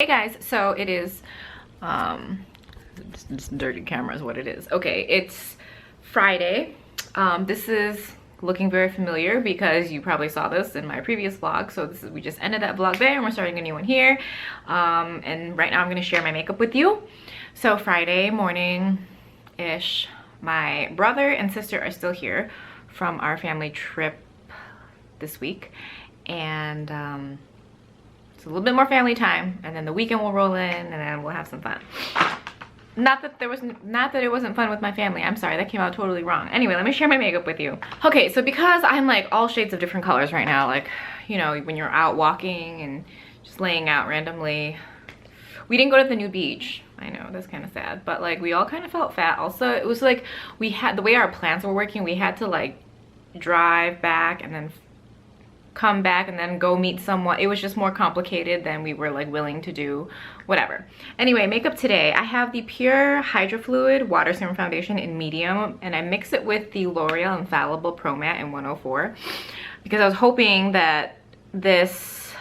Hey guys, so it is just dirty camera is what it is. Okay, it's Friday. This is looking very familiar because you probably saw this in my previous vlog. So this is, we just ended that vlog there and we're starting a new one here. And right now I'm gonna share my makeup with you. So Friday morning-ish, my brother and sister are still here from our family trip this week. And it's a little bit more family time, and then the weekend will roll in, and then we'll have some fun. Not that it wasn't fun with my family. I'm sorry, that came out totally wrong. Anyway, let me share my makeup with you. Okay, so because I'm like all shades of different colors right now, like, you know, when you're out walking and just laying out randomly. We didn't go to the new beach. I know, that's kind of sad, but like we all kind of felt fat. Also, it was like we had, the way our plans were working, we had to like drive back and then come back and then go meet someone. It was just more complicated than we were like willing to do, whatever. Anyway, makeup today, I have the Pure Hydro Fluid Water Serum Foundation in medium, and I mix it with the L'Oreal Infallible Pro Matte in 104 because I was hoping that this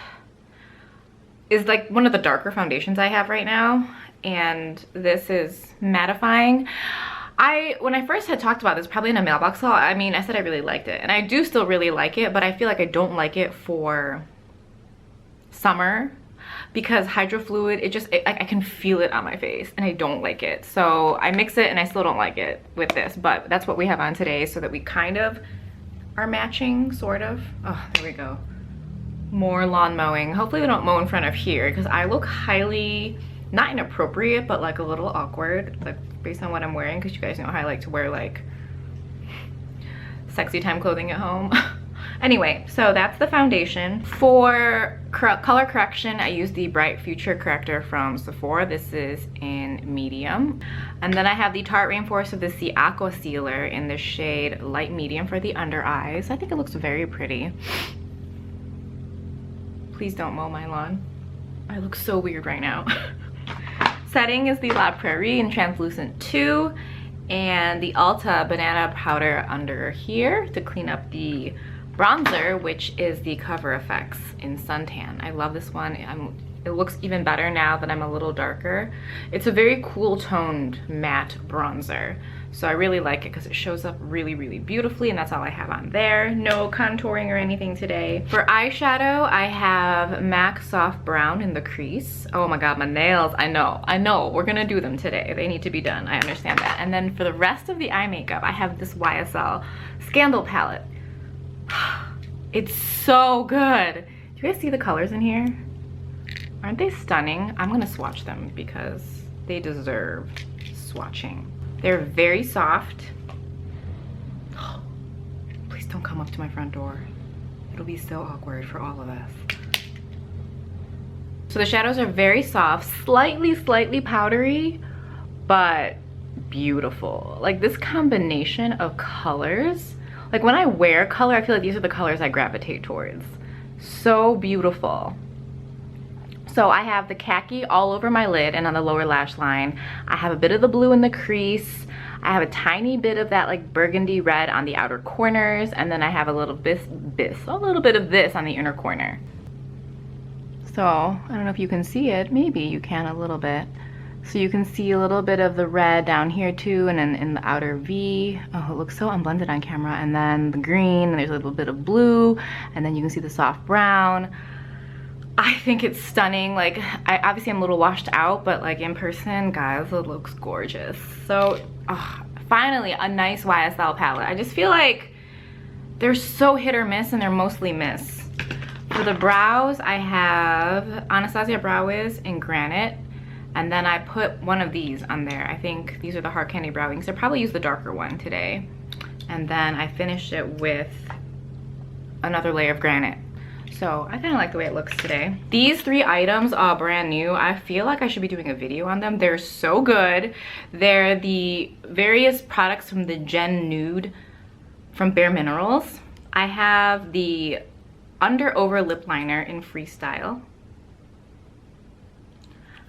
is like one of the darker foundations I have right now, and this is mattifying. When I first had talked about this, probably in a mailbox haul, I mean, I said I really liked it, and I do still really like it, but I feel like I don't like it for summer because Hydro Fluid, I can feel it on my face and I don't like it. So I mix it and I still don't like it with this, but that's what we have on today so that we kind of are matching, sort of. Oh, there we go. More lawn mowing. Hopefully we don't mow in front of here because I look highly, not inappropriate, but like a little awkward, like based on what I'm wearing, because you guys know how I like to wear like sexy time clothing at home. Anyway, so that's the foundation. For color correction, I use the Bright Future Corrector from Sephora. This is in medium. And then I have the Tarte Rainforest. This is the Aqua Sealer in the shade light medium for the under eyes. I think it looks very pretty. Please don't mow my lawn. I look so weird right now. Setting is the La Prairie in Translucent 2 and the Ulta Banana Powder under here to clean up the bronzer, which is the Cover FX in Suntan. I love this one. It looks even better now that I'm a little darker. It's a very cool toned matte bronzer. So I really like it because it shows up really, really beautifully, and that's all I have on there. No contouring or anything today. For eyeshadow, I have MAC Soft Brown in the crease. Oh my God, my nails, I know, we're gonna do them today. They need to be done, I understand that. And then for the rest of the eye makeup, I have this YSL Scandal palette. It's so good. Do you guys see the colors in here? Aren't they stunning? I'm gonna swatch them because they deserve swatching. They're very soft. Please don't come up to my front door. It'll be so awkward for all of us. So the shadows are very soft, slightly powdery, but beautiful. Like this combination of colors, like when I wear color, I feel like these are the colors I gravitate towards. So beautiful. So I have the khaki all over my lid and on the lower lash line. I have a bit of the blue in the crease. I have a tiny bit of that like burgundy red on the outer corners, and then I have a little bit of this on the inner corner. So I don't know if you can see it. Maybe you can a little bit. So you can see a little bit of the red down here too, and then in the outer V. Oh, it looks so unblended on camera. And then the green, and there's a little bit of blue, and then you can see the soft brown. I think it's stunning. Like, obviously I'm a little washed out, but like in person, guys, it looks gorgeous. So finally a nice YSL palette. I just feel like they're so hit or miss, and they're mostly miss. For the brows, I have Anastasia Brow Wiz in Granite, and then I put one of these on there. I think these are the Hard Candy Brow Wings. I probably used the darker one today. And then I finished it with another layer of Granite. So I kind of like the way it looks today. These 3 items are brand new. I feel like I should be doing a video on them. They're so good. They're the various products from the Gen Nude from Bare Minerals. I have the Under Over Lip Liner in Freestyle.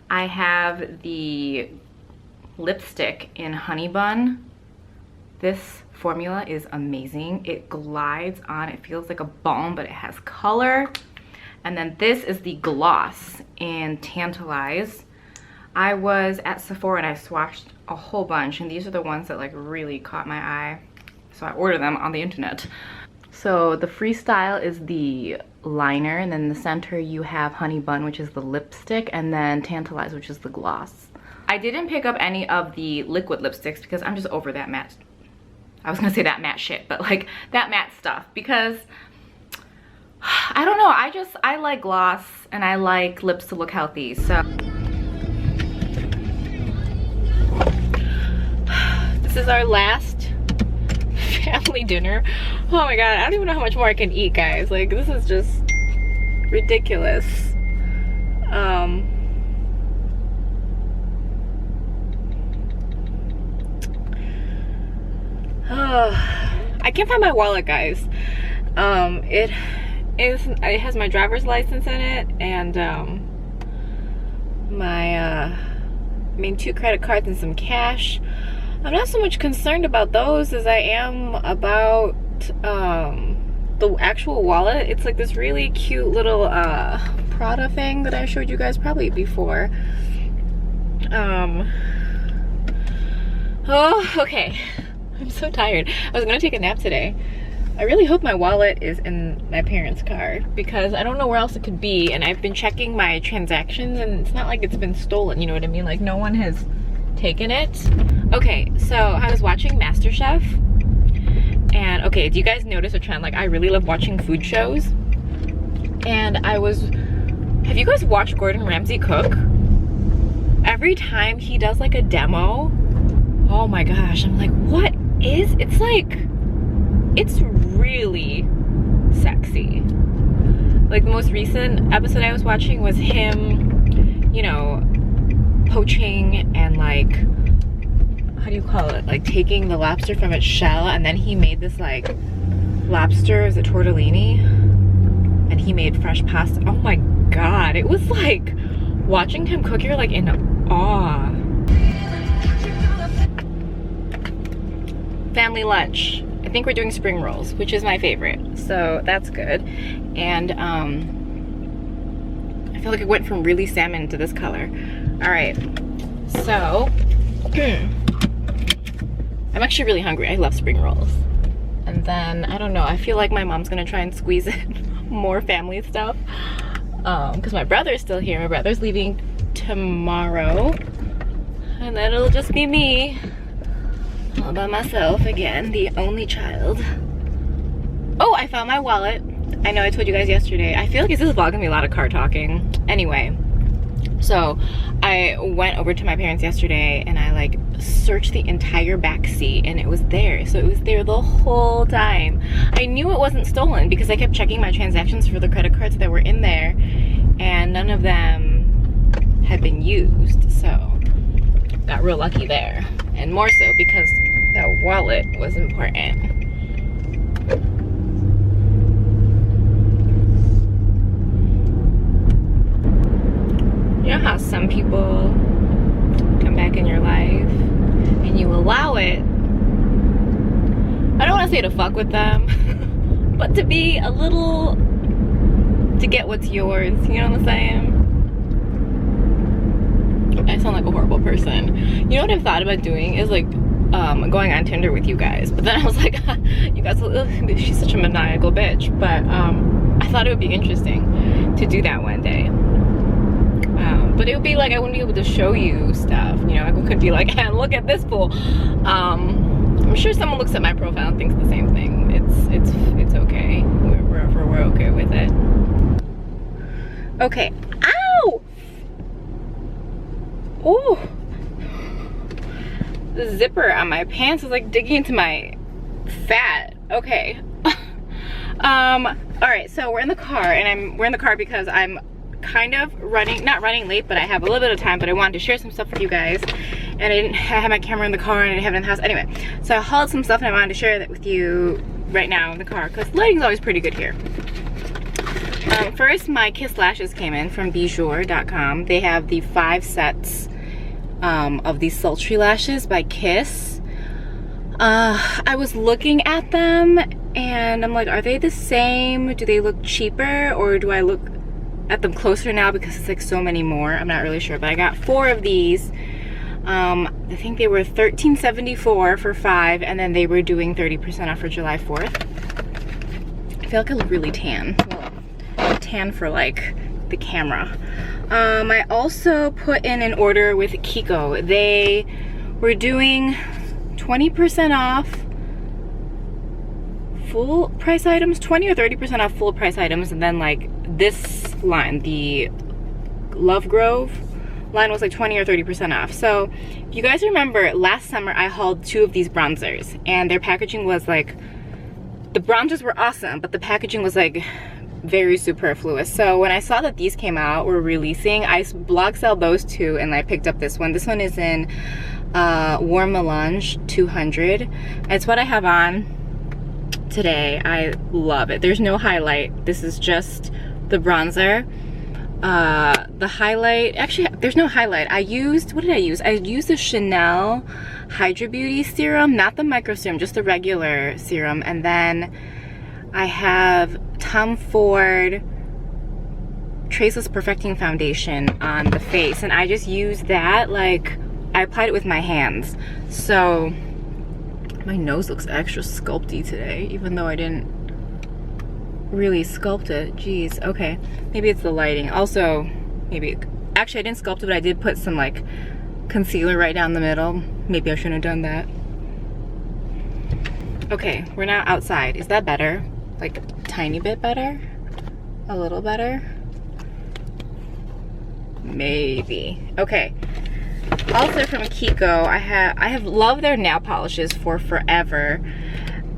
I have the lipstick in Honey Bun. This formula is amazing. It glides on, it feels like a balm, but it has color. And then this is the gloss in Tantalize. I was at Sephora and I swatched a whole bunch, and these are the ones that like really caught my eye. So I ordered them on the internet. So the Freestyle is the liner, and then in the center you have Honey Bun, which is the lipstick, and then Tantalize, which is the gloss. I didn't pick up any of the liquid lipsticks because I'm just over that matte. I was gonna say that matte shit, but like that matte stuff, because I don't know, I like gloss and I like lips to look healthy. So this is our last family dinner. Oh my god, I don't even know how much more I can eat, guys. Like, this is just ridiculous. I can't find my wallet, guys. It has my driver's license in it, and my 2 credit cards and some cash. I'm not so much concerned about those as I am about the actual wallet. It's like this really cute little Prada thing that I showed you guys probably before. Oh, okay. I'm so tired. I was gonna take a nap today. I really hope my wallet is in my parents' car because I don't know where else it could be, and I've been checking my transactions and it's not like it's been stolen, you know what I mean? Like, no one has taken it. Okay, so I was watching MasterChef, and okay, do you guys notice a trend? Like, I really love watching food shows, and have you guys watched Gordon Ramsay cook? Every time he does like a demo, oh my gosh, I'm like, what is, it's like, it's really sexy. Like, the most recent episode I was watching was him, you know, poaching and like, how do you call it, like taking the lobster from its shell, and then he made this like lobster as a tortellini, and he made fresh pasta. Oh my god, it was like watching him cook, you're like in awe. Family lunch, I think we're doing spring rolls, which is my favorite, so that's good. And I feel like it went from really salmon to this color. All right, so I'm actually really hungry. I love spring rolls. And then, I don't know, I feel like my mom's gonna try and squeeze in more family stuff because my brother's still here. My brother's leaving tomorrow, and then it'll just be me all by myself again, the only child. Oh, I found my wallet. I know I told you guys yesterday. I feel like this vlog gonna be a lot of car talking. Anyway, so I went over to my parents yesterday and I like searched the entire back seat and it was there. So it was there the whole time. I knew it wasn't stolen because I kept checking my transactions for the credit cards that were in there, and none of them had been used. So got real lucky there, and more so because that wallet was important. You know how some people come back in your life and you allow it, I don't want to say to fuck with them, but to be a little, to get what's yours, you know what I'm saying? I sound like a horrible person. You know what I've thought about doing is like going on Tinder with you guys, but then I was like, you guys, she's such a maniacal bitch. But I thought it would be interesting to do that one day. But it would be like, I wouldn't be able to show you stuff, you know. I could be like, hey, look at this pool. I'm sure someone looks at my profile and thinks the same thing. It's okay. We're okay with it. Okay. Ow! Oh, the zipper on my pants is like digging into my fat. Okay. All right, so we're in the car, and we're in the car because I'm kind of not running late, but I have a little bit of time, but I wanted to share some stuff with you guys, and I had my camera in the car and I didn't have it in the house. Anyway, so I hauled some stuff and I wanted to share that with you right now in the car because lighting's always pretty good here. First, my Kiss lashes came in from Beige.com. They have the 5 sets of these sultry lashes by Kiss. I was looking at them and I'm like, are they the same? Do they look cheaper, or do I look at them closer now because it's like so many more. I'm not really sure, but I got 4 of these. I think they were $13.74 for 5, and then they were doing 30% off for July 4th. I feel like I look really tan. Well, tan for like the camera. I also put in an order with Kiko. They were doing 20% off full price items, 20 or 30% off full price items, and then like this line, the Love Grove line, was like 20 or 30% off. So if you guys remember, last summer I hauled 2 of these bronzers, and their packaging was like, the bronzers were awesome, but the packaging was like very superfluous. So when I saw that these came out, were releasing, I blog sell those 2, and I picked up this one. This one is in Warm Melange 200. It's what I have on today. I love it. There's no highlight. This is just the bronzer. The highlight, actually there's no highlight. I used, what did I use? I used the Chanel Hydra Beauty serum, not the micro serum, just the regular serum. And then I have Tom Ford Traceless Perfecting Foundation on the face, and I just used that, like I applied it with my hands. So my nose looks extra sculpty today, even though I didn't really sculpt it. Jeez, okay. Maybe it's the lighting. Also, maybe, actually I didn't sculpt it, but I did put some like concealer right down the middle. Maybe I shouldn't have done that. Okay, we're now outside. Is that better? Like a tiny bit better? A little better? Maybe. Okay. Also from Kiko, I have loved their nail polishes for forever.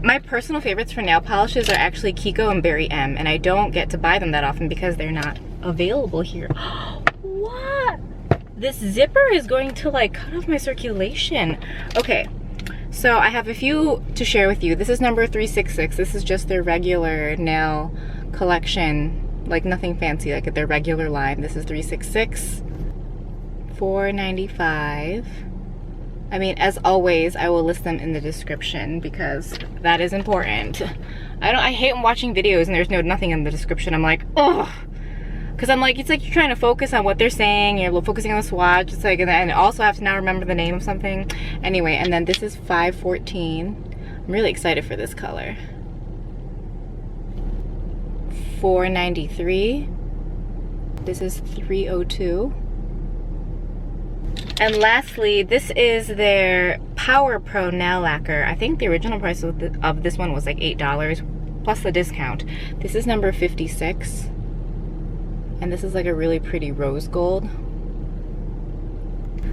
My personal favorites for nail polishes are actually Kiko and Berry M, and I don't get to buy them that often because they're not available here. What? This zipper is going to like cut off my circulation. Okay, so I have a few to share with you. This is number 366. This is just their regular nail collection, like nothing fancy, like their regular line. This is 366. $4.95. I mean, as always, I will list them in the description because that is important. I hate watching videos and there's nothing in the description. I'm like, oh, because I'm like, it's like you're trying to focus on what they're saying, you're focusing on the swatch. It's like, and also I have to now remember the name of something. Anyway, and then this is $5.14. I'm really excited for this color. $4.93. This is $3.02. And lastly, this is their Power Pro Nail Lacquer. I think the original price of this one was like $8 plus the discount. This is number 56. And this is like a really pretty rose gold.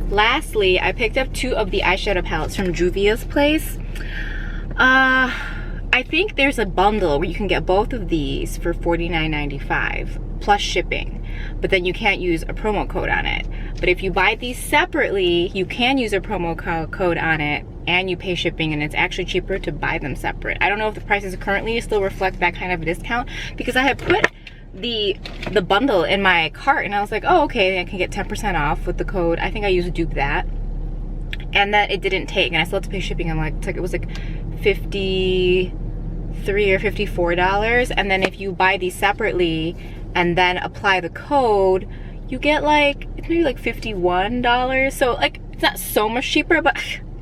Lastly, I picked up 2 of the eyeshadow palettes from Juvia's place. I think there's a bundle where you can get both of these for $49.95 plus shipping, but then you can't use a promo code on it. But if you buy these separately, you can use a promo code on it and you pay shipping, and it's actually cheaper to buy them separate. I don't know if the prices currently still reflect that kind of a discount, because I had put the bundle in my cart and I was like, oh, okay, I can get 10% off with the code. I think I used Dupe That, and that it didn't take, and I still had to pay shipping. I'm like, it was like $53 or $54. And then if you buy these separately and then apply the code, you get like, it's maybe like $51. So like, it's not so much cheaper, but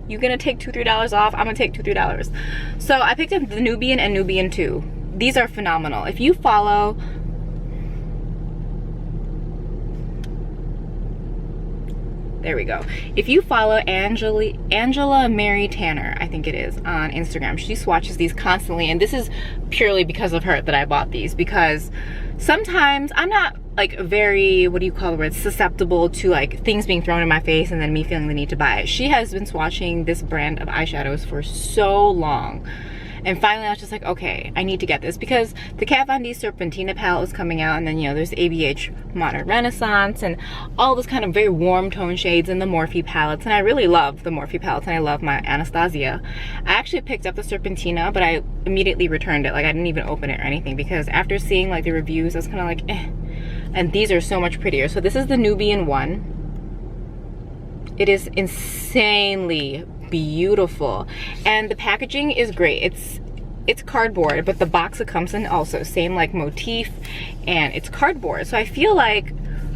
you're gonna take $2, $3 off. I'm gonna take $2, $3. So I picked up the Nubian and Nubian 2. These are phenomenal. If you follow, there we go. If you follow Angela Mary Tanner, I think it is, on Instagram, she swatches these constantly, and this is purely because of her that I bought these, because sometimes I'm not like very, what do you call the word, susceptible to like things being thrown in my face and then me feeling the need to buy it. She has been swatching this brand of eyeshadows for so long. And finally I was just like, okay, I need to get this, because the Kat Von D Serpentina palette is coming out, and then, you know, there's ABH Modern Renaissance and all those kind of very warm tone shades in the Morphe palettes. And I really love the Morphe palettes, and I love my Anastasia. I actually picked up the Serpentina, but I immediately returned it. Like, I didn't even open it or anything, because after seeing like the reviews, I was kind of like, eh. And these are so much prettier. So this is the Nubian 1. It is insanely beautiful, and the packaging is great. it's cardboard, but the box it comes in also, same like motif, and it's cardboard. So I feel like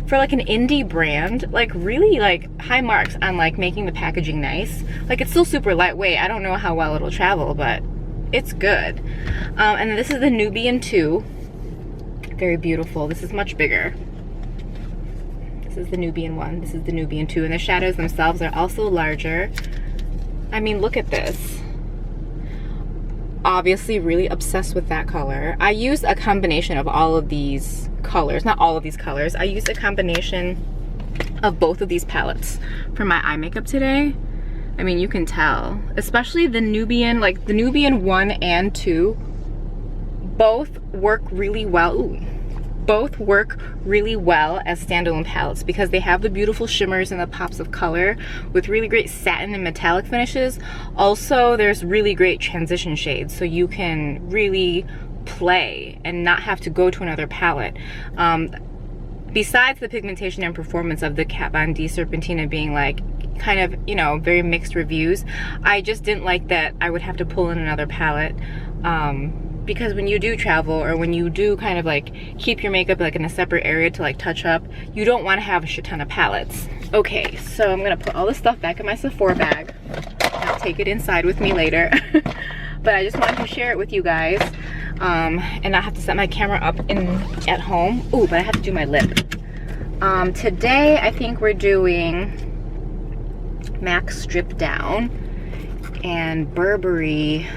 for like an indie brand, like really like high marks on like making the packaging nice. Like it's still super lightweight. I don't know how well it'll travel, but it's good. And then this is the Nubian 2. Very beautiful. This is much bigger. This is the Nubian 1. This is the Nubian 2. And the shadows themselves are also larger. I mean, look at this. Obviously really obsessed with that color. I used a combination of all of these colors. Not all of these colors. I used a combination of both of these palettes for my eye makeup today. I mean, you can tell. Especially the Nubian, like the Nubian 1 and 2. Both work really well. Ooh. Both work really well as standalone palettes because they have the beautiful shimmers and the pops of color with really great satin and metallic finishes. Also, there's really great transition shades, so you can really play and not have to go to another palette. Besides the pigmentation and performance of the Kat Von D Serpentina being like kind of, you know, very mixed reviews, I just didn't like that I would have to pull in another palette. Because when you do travel or when you do kind of like keep your makeup like in a separate area to like touch up, you don't want to have a shit ton of palettes. Okay, so I'm gonna put all this stuff back in my Sephora bag. I'll take it inside with me later. But I just wanted to share it with you guys. And I have to set my camera up at home. Ooh, but I have to do my lip. Today I think we're doing MAC Strip Down and Burberry.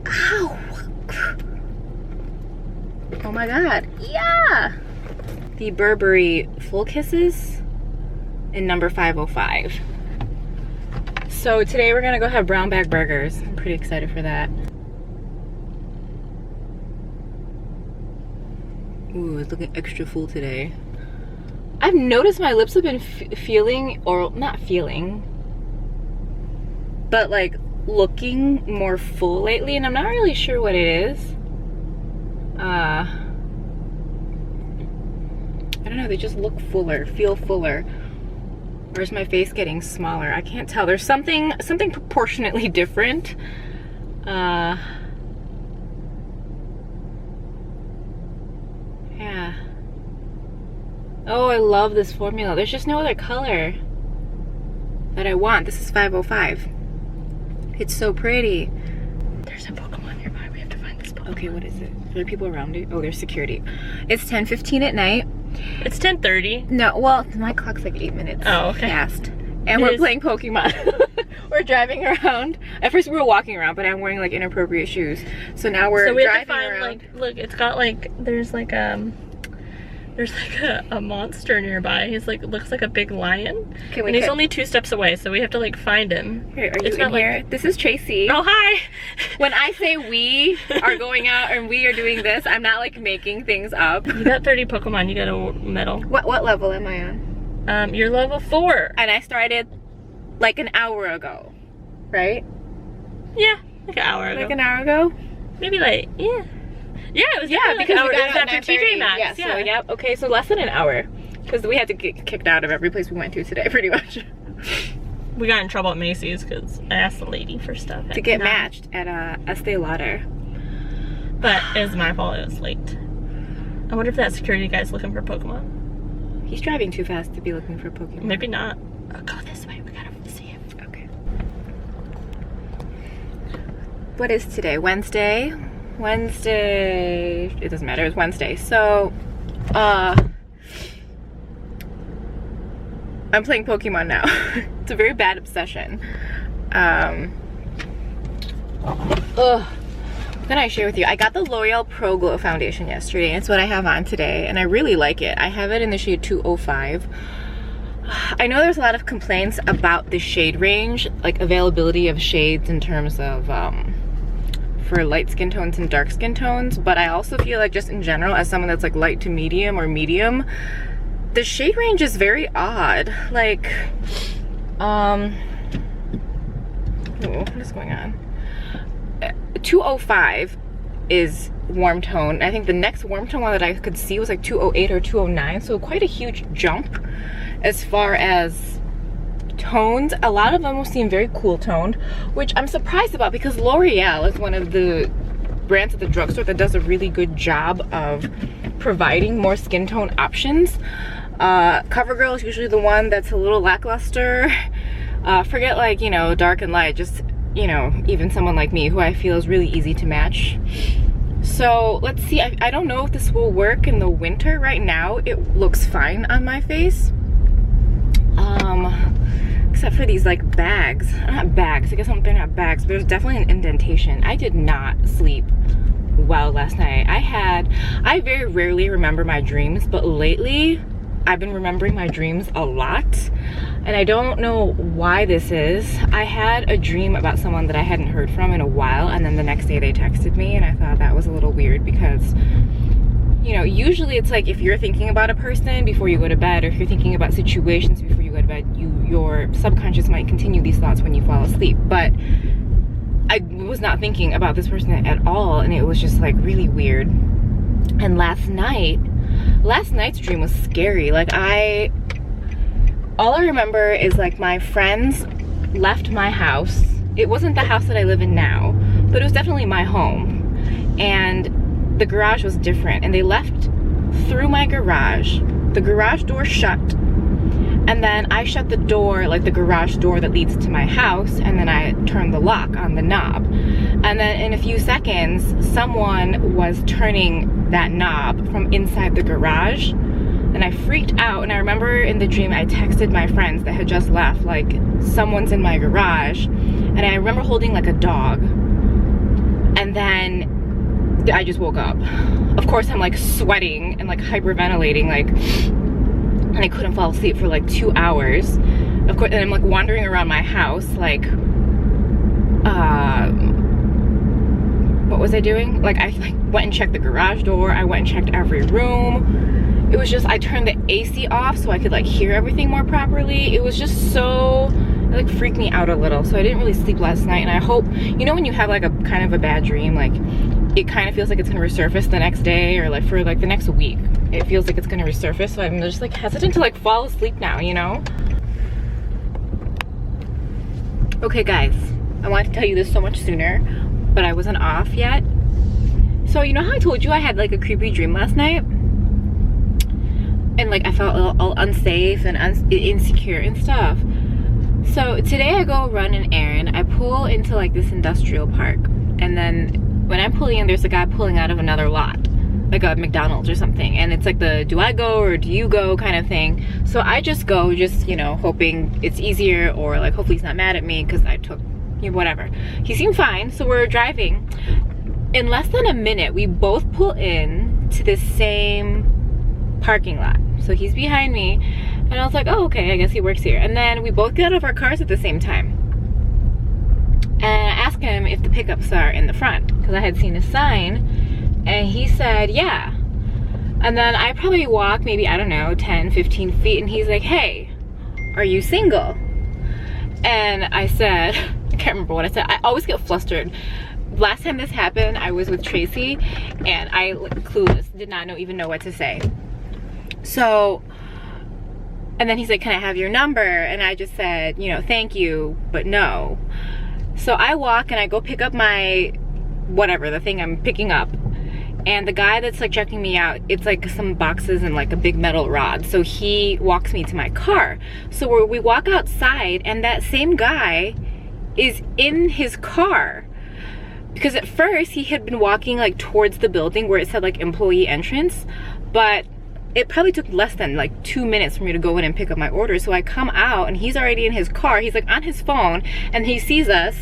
Ow! Oh my god, yeah! The Burberry Full Kisses in number 505. So today we're gonna go have brown bag burgers. I'm pretty excited for that. Ooh, it's looking extra full today. I've noticed my lips have been feeling, or not feeling, but like looking more full lately, and I'm not really sure what it is. I don't know, they just look fuller, feel fuller. Or is my face getting smaller? I can't tell. There's something proportionately different. Yeah. Oh, I love this formula. There's just no other color that I want. This is 505. It's so pretty. There's a Pokemon nearby. We have to find this Pokemon. Okay, what is it? Are there people around it? Oh, there's security. It's 10:15 at night. It's 10:30. No, well, my clock's like 8 minutes past. And we're playing Pokemon. We're driving around. At first we were walking around, but I'm wearing like inappropriate shoes. So now we're driving around. So we have to find, like, look, it's got like, there's like a monster nearby. He's like, looks like a big lion. And he's only 2 steps away, so we have to like find him. Here, are you in here? Like, this is Tracy. Oh, hi. When I say we are going out and we are doing this, I'm not like making things up. You got 30 Pokemon, you got a medal. What level am I on? You're level 4. And I started like an hour ago, right? Yeah, like an hour ago. Like an hour ago? Maybe like, yeah. Yeah, it was because like we got after TJ Maxx. Yeah, so yep. Okay, so less than an hour. Because we had to get kicked out of every place we went to today, pretty much. We got in trouble at Macy's because I asked the lady for stuff. To get matched at Estee Lauder. But it was my fault, it was late. I wonder if that security guy's looking for Pokemon. He's driving too fast to be looking for Pokemon. Maybe not. I'll go this way, we gotta see him. Okay. What is today? Wednesday? It doesn't matter, it's Wednesday. So I'm playing Pokemon now. It's a very bad obsession. What can I share with you? I got the L'Oreal Pro Glow foundation yesterday, and it's what I have on today, and I really like it. I have it in the shade 205. I know there's a lot of complaints about the shade range, like availability of shades in terms of for light skin tones and dark skin tones, but I also feel like just in general, as someone that's like light to medium or medium, the shade range is very odd. Like, what is going on? 205 is warm tone. I think the next warm tone one that I could see was like 208 or 209, so quite a huge jump as far as toned. A lot of them seem very cool toned, which I'm surprised about because L'Oreal is one of the brands at the drugstore that does a really good job of providing more skin tone options. CoverGirl is usually the one that's a little lackluster. Forget like, you know, dark and light, just, you know, even someone like me who I feel is really easy to match. So let's see, I don't know if this will work in the winter. Right now it looks fine on my face. Except for these like bags, not bags, I guess they're not bags, but there's definitely an indentation. I did not sleep well last night. I very rarely remember my dreams, but lately I've been remembering my dreams a lot, and I don't know why this is. I had a dream about someone that I hadn't heard from in a while, and then the next day they texted me, and I thought that was a little weird because, you know, usually it's like if you're thinking about a person before you go to bed, or if you're thinking about situations before you go to bed, your subconscious might continue these thoughts when you fall asleep. But I was not thinking about this person at all, and it was just like really weird. And last night's dream was scary. Like all I remember is like my friends left my house. It wasn't the house that I live in now, but it was definitely my home. And the garage was different, and they left through my garage. The garage door shut, and then I shut the door, like the garage door that leads to my house, and then I turned the lock on the knob. And then in a few seconds, someone was turning that knob from inside the garage, and I freaked out. And I remember in the dream I texted my friends that had just left, like, someone's in my garage. And I remember holding like a dog, and then I just woke up. Of course I'm like sweating and like hyperventilating, like, and I couldn't fall asleep for like 2 hours. Of course, and I'm like wandering around my house, like, what was I doing? Like, I like went and checked the garage door, I went and checked every room. It was just, I turned the AC off so I could like hear everything more properly. It was just so, it like freaked me out a little. So I didn't really sleep last night, and I hope, you know when you have like a kind of a bad dream, like it kind of feels like it's gonna resurface the next day, or like for like the next week, it feels like it's gonna resurface. So I'm just like hesitant to like fall asleep now, you know? Okay guys, I wanted to tell you this so much sooner, but I wasn't off yet. So you know how I told you I had like a creepy dream last night? And like I felt all unsafe and insecure and stuff. So today I go run an errand. I pull into like this industrial park, and then when I'm pulling in, there's a guy pulling out of another lot, like a McDonald's or something, and it's like the do I go or do you go kind of thing. So I just go, just, you know, hoping it's easier, or like hopefully he's not mad at me because I took, you know, whatever. He seemed fine. So we're driving. In less than a minute, we both pull in to the same parking lot. So he's behind me, and I was like, oh, okay, I guess he works here. And then we both get out of our cars at the same time. And I asked him if the pickups are in the front, because I had seen a sign, and he said, yeah. And then I probably walk maybe, I don't know, 10, 15 feet, and he's like, hey, are you single? And I said, I can't remember what I said. I always get flustered. Last time this happened, I was with Tracy, and I, clueless, did not even know what to say. So, and then he's like, can I have your number? And I just said, you know, thank you, but no. So I walk and I go pick up my, whatever, the thing I'm picking up. And the guy that's like checking me out, it's like some boxes and like a big metal rod. So he walks me to my car. So we walk outside, and that same guy is in his car. Because at first he had been walking like towards the building where it said like employee entrance, but it probably took less than like 2 minutes for me to go in and pick up my order. So I come out and he's already in his car. He's like on his phone, and he sees us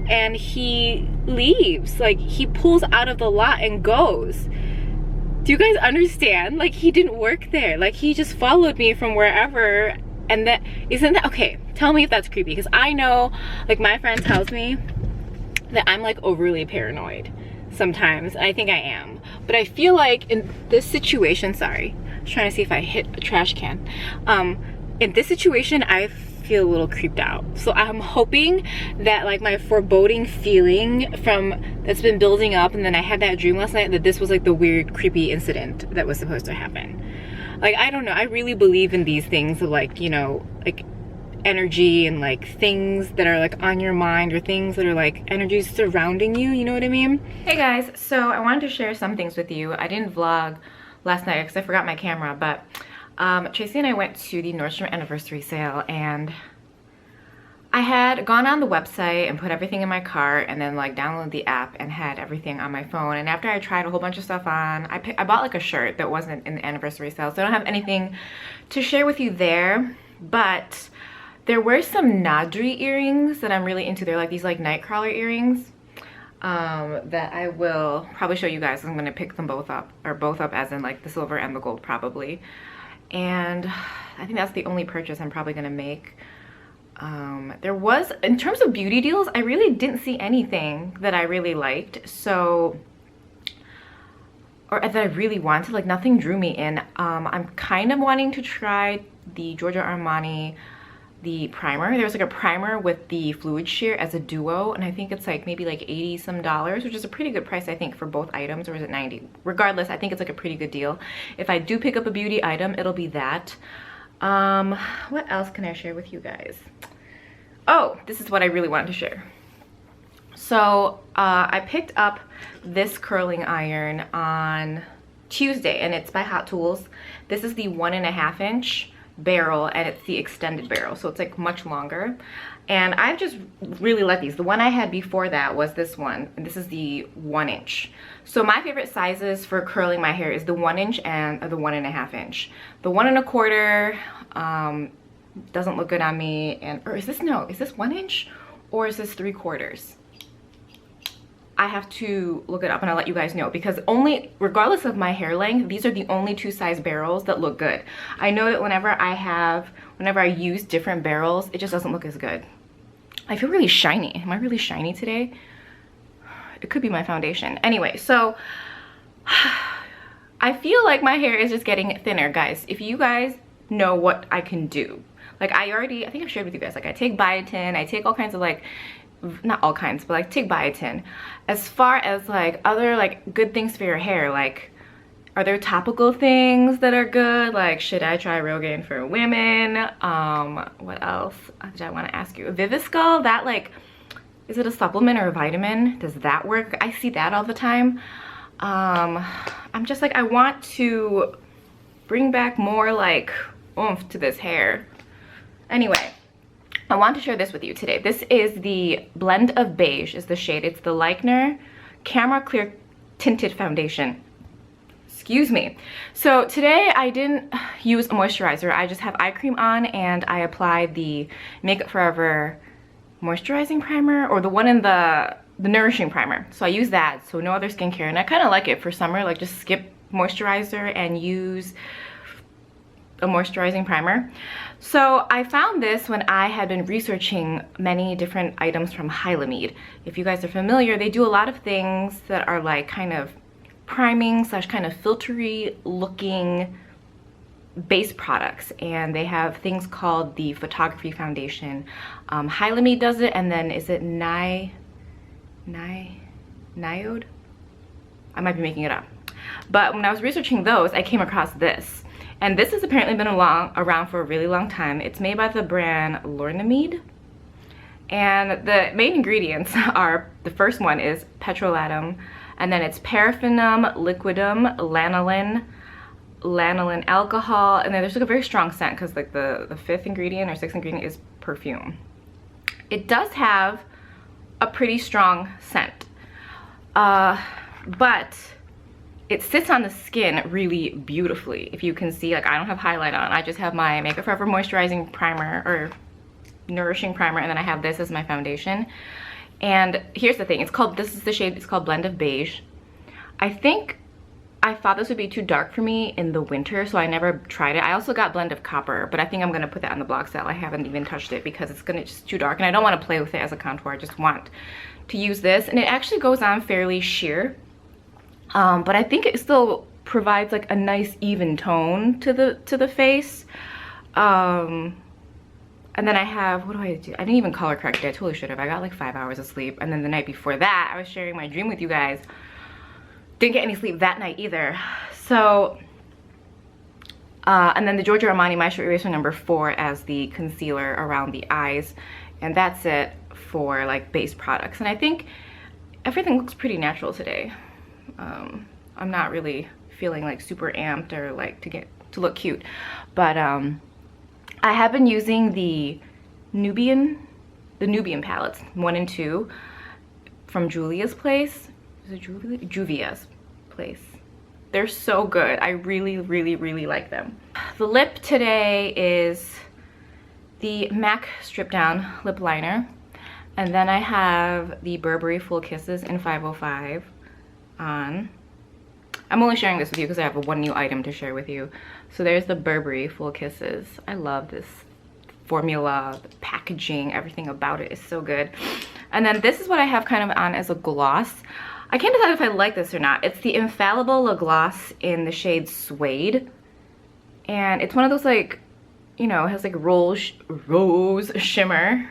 and he leaves. Like he pulls out of the lot and goes. Do you guys understand? Like he didn't work there. Like he just followed me from wherever. And that, isn't that, okay, tell me if that's creepy. Because I know, like my friend tells me that I'm like overly paranoid sometimes. I think I am. But I feel like in this situation, sorry, I was trying to see if I hit a trash can. In this situation, I feel a little creeped out. So I'm hoping that like my foreboding feeling from that's been building up, and then I had that dream last night, that this was like the weird creepy incident that was supposed to happen. Like I don't know, I really believe in these things of like, you know, like energy and like things that are like on your mind, or things that are like energies surrounding you, you know what I mean? Hey guys, so I wanted to share some things with you. I didn't vlog last night because I forgot my camera, but Tracy and I went to the Nordstrom anniversary sale, and I had gone on the website and put everything in my cart, and then like downloaded the app and had everything on my phone. And after I tried a whole bunch of stuff on, I bought like a shirt that wasn't in the anniversary sale, so I don't have anything to share with you there. But there were some Nadri earrings that I'm really into. They're like these like night crawler earrings that I will probably show you guys. I'm gonna pick them both up, or both up as in like the silver and the gold probably. And I think that's the only purchase I'm probably gonna make. There was, in terms of beauty deals, I really didn't see anything that I really liked, so, or that I really wanted. Like nothing drew me in. I'm kind of wanting to try the Giorgio Armani, the primer. There's like a primer with the fluid sheer as a duo, and I think it's like maybe like 80 some dollars, which is a pretty good price I think for both items. Or is it 90? Regardless, I think it's like a pretty good deal. If I do pick up a beauty item, it'll be that. What else can I share with you guys? Oh, this is what I really wanted to share. So I picked up this curling iron on Tuesday, and it's by Hot Tools. This is the 1.5 inch barrel, and it's the extended barrel, so it's like much longer. And I've just really liked these. The one I had before that was this one, and this is the 1 inch. So my favorite sizes for curling my hair is the 1 inch and the 1.5 inch. The 1.25 doesn't look good on me. And or is this, no, is this 1 inch or is this 3/4? I have to look it up and I'll let you guys know, because only, regardless of my hair length, these are the only two size barrels that look good. I know that whenever I use different barrels, it just doesn't look as good. I feel really shiny. Am I really shiny today? It could be my foundation. Anyway, so I feel like my hair is just getting thinner, guys. If you guys know what I can do, like I think I've shared with you guys, like I take biotin, I take all kinds of like, not all kinds, but like take biotin. As far as like other like good things for your hair, like are there topical things that are good? Like should I try Rogaine for women? What else did I want to ask you? Viviscal, that like, is it a supplement or a vitamin? Does that work? I see that all the time. I'm just like, I want to bring back more like oomph to this hair. Anyway, I want to share this with you today. This is the Blend of Beige is the shade. It's the Leichner Camera Clear Tinted Foundation. Excuse me. So today I didn't use a moisturizer. I just have eye cream on, and I applied the Makeup Forever moisturizing primer, or the one in the nourishing primer. So I use that, so no other skincare. And I kind of like it for summer, like just skip moisturizer and use a moisturizing primer. So I found this when I had been researching many different items from Hylamide. If you guys are familiar, they do a lot of things that are like kind of priming slash kind of filtery looking base products, and they have things called the photography foundation. Hylamide does it, and then is it Niode? I might be making it up. But when I was researching those, I came across this. And this has apparently been around for a really long time. It's made by the brand Lornamide. And the main ingredients are, the first one is petrolatum, and then it's paraffinum, liquidum, lanolin alcohol, and then there's like a very strong scent, because like the fifth ingredient or sixth ingredient is perfume. It does have a pretty strong scent, but it sits on the skin really beautifully. If you can see, like I don't have highlight on, I just have my Makeup Forever moisturizing primer or nourishing primer, and then I have this as my foundation. And here's the thing, this is the shade, it's called Blend of Beige. I think I thought this would be too dark for me in the winter, so I never tried it. I also got Blend of Copper, but I think I'm gonna put that on the blog sale. I haven't even touched it because it's just too dark, and I don't want to play with it as a contour. I just want to use this, and it actually goes on fairly sheer. But I think it still provides like a nice even tone to the face. And then I have, what do? I didn't even color correct it. I totally should have. I got like 5 hours of sleep. And then the night before that, I was sharing my dream with you guys. Didn't get any sleep that night either. So And then the Giorgio Armani Maestro Eraser number 4 as the concealer around the eyes. And that's it for like base products. And I think everything looks pretty natural today. I'm not really feeling like super amped or like to look cute. But I have been using the Nubian palettes 1 and 2 from Julia's Place. Is it Juvia's Place? They're so good. I really, really, really like them. The lip today is the MAC Strip Down Lip Liner. And then I have the Burberry Full Kisses in 505 on. I'm only sharing this with you because I have one new item to share with you. So there's the Burberry Full Kisses. I love this formula, the packaging, everything about it is so good. And then this is what I have kind of on as a gloss. I can't decide if I like this or not. It's the Infallible Le Gloss in the shade Suede. And it's one of those like, you know, it has like rose gold shimmer.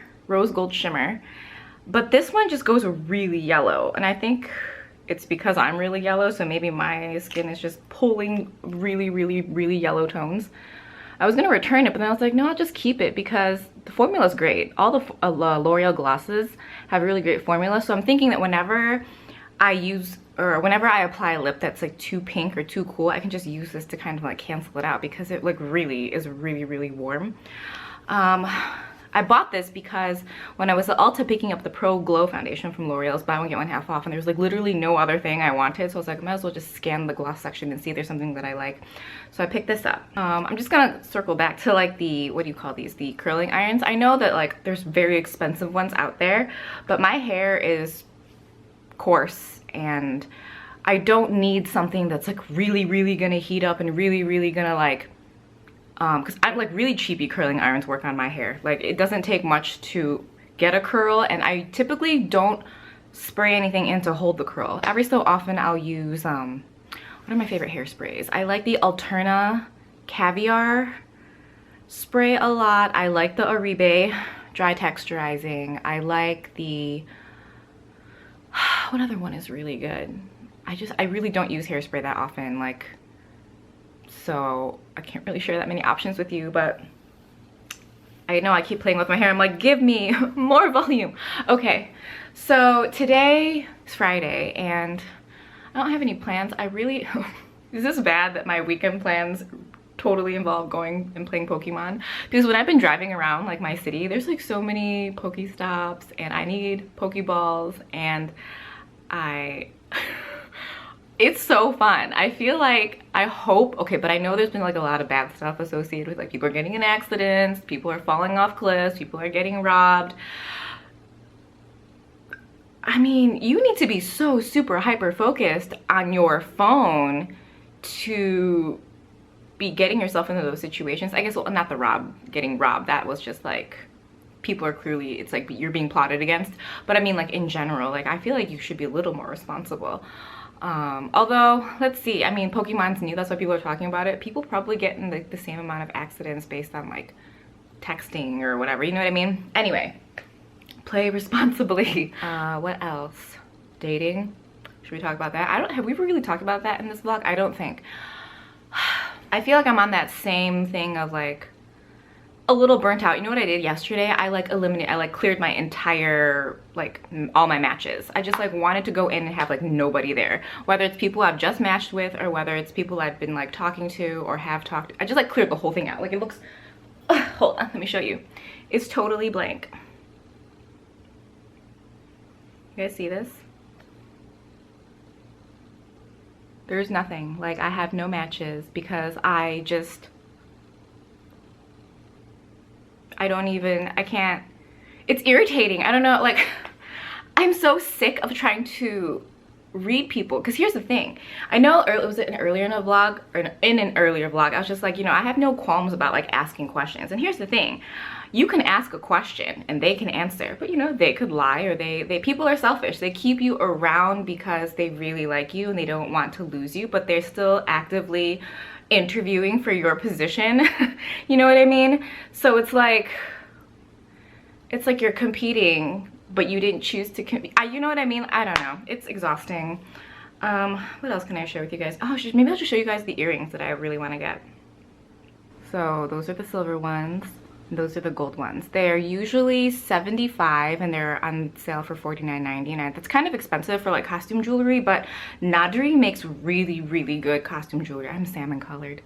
But this one just goes really yellow. And I think it's because I'm really yellow, so maybe my skin is just pulling really, really, really yellow tones. I was gonna return it, but then I was like, no, I'll just keep it because the formula is great. All the L'Oreal glosses have really great formula. So I'm thinking that whenever I apply a lip that's like too pink or too cool, I can just use this to kind of like cancel it out because it like really is really, really warm. I bought this because when I was at Ulta picking up the Pro Glow foundation from L'Oreal's buy one get one half off, and there was like literally no other thing I wanted, so I was like, I might as well just scan the gloss section and see if there's something that I like. So I picked this up. I'm just gonna circle back to like the, what do you call these, the curling irons. I know that like there's very expensive ones out there, but my hair is coarse and I don't need something that's like really, really gonna heat up and really, really gonna like, because I'm like really cheapy curling irons work on my hair. Like it doesn't take much to get a curl, and I typically don't spray anything in to hold the curl. Every so often I'll use, what are my favorite hairsprays? I like the Alterna Caviar spray a lot. I like the Oribe Dry Texturizing. I like the, what other one is really good? I really don't use hairspray that often, like, so I can't really share that many options with you, but I know I keep playing with my hair. I'm like, give me more volume. Okay, so today is Friday and I don't have any plans. I really, is this bad that my weekend plans totally involve going and playing Pokemon? Because when I've been driving around like my city, there's like so many Pokestops and I need Pokeballs and it's so fun. I feel like, I hope, okay, but I know there's been like a lot of bad stuff associated with like people are getting in accidents, people are falling off cliffs, people are getting robbed. I mean, you need to be so super hyper focused on your phone to be getting yourself into those situations. I guess, well, not the getting robbed, that was just like, people are clearly, it's like you're being plotted against. But I mean like in general, like I feel like you should be a little more responsible. Although, let's see, I mean, Pokemon's new, that's why people are talking about it. People probably get in the same amount of accidents based on like texting or whatever, you know what I mean? Anyway, play responsibly. What else? Dating? Should we talk about that? Have we really talked about that in this vlog? I don't think. I feel like I'm on that same thing of like a little burnt out. You know what I did yesterday? I cleared my entire, like all my matches. I just like wanted to go in and have like nobody there. Whether it's people I've just matched with or whether it's people I've been like talking to or have talked to. I just like cleared the whole thing out. Like it looks, hold on, let me show you. It's totally blank. You guys see this? There's nothing. Like I have no matches because I can't, it's irritating. I don't know, like, I'm so sick of trying to read people. Because here's the thing. I know it was in an earlier vlog, I was just like, you know, I have no qualms about like asking questions. And here's the thing. You can ask a question and they can answer, but you know, they could lie, or people are selfish. They keep you around because they really like you and they don't want to lose you, but they're still actively interviewing for your position. You know what I mean? So it's like you're competing, but you didn't choose to compete. You know what I mean? I don't know. It's exhausting. What else can I share with you guys? Oh, maybe I'll just show you guys the earrings that I really want to get. So those are the silver ones. Those are the gold ones. They're usually $75 and they're on sale for $49.99. That's kind of expensive for like costume jewelry, but Nadri makes really, really good costume jewelry. I'm salmon colored.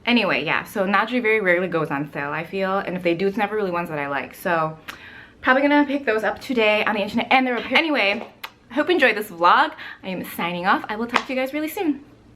Anyway, yeah, so Nadri very rarely goes on sale, I feel. And if they do, it's never really ones that I like. So probably gonna pick those up today on the internet, and they're anyway. I hope you enjoyed this vlog. I am signing off. I will talk to you guys really soon.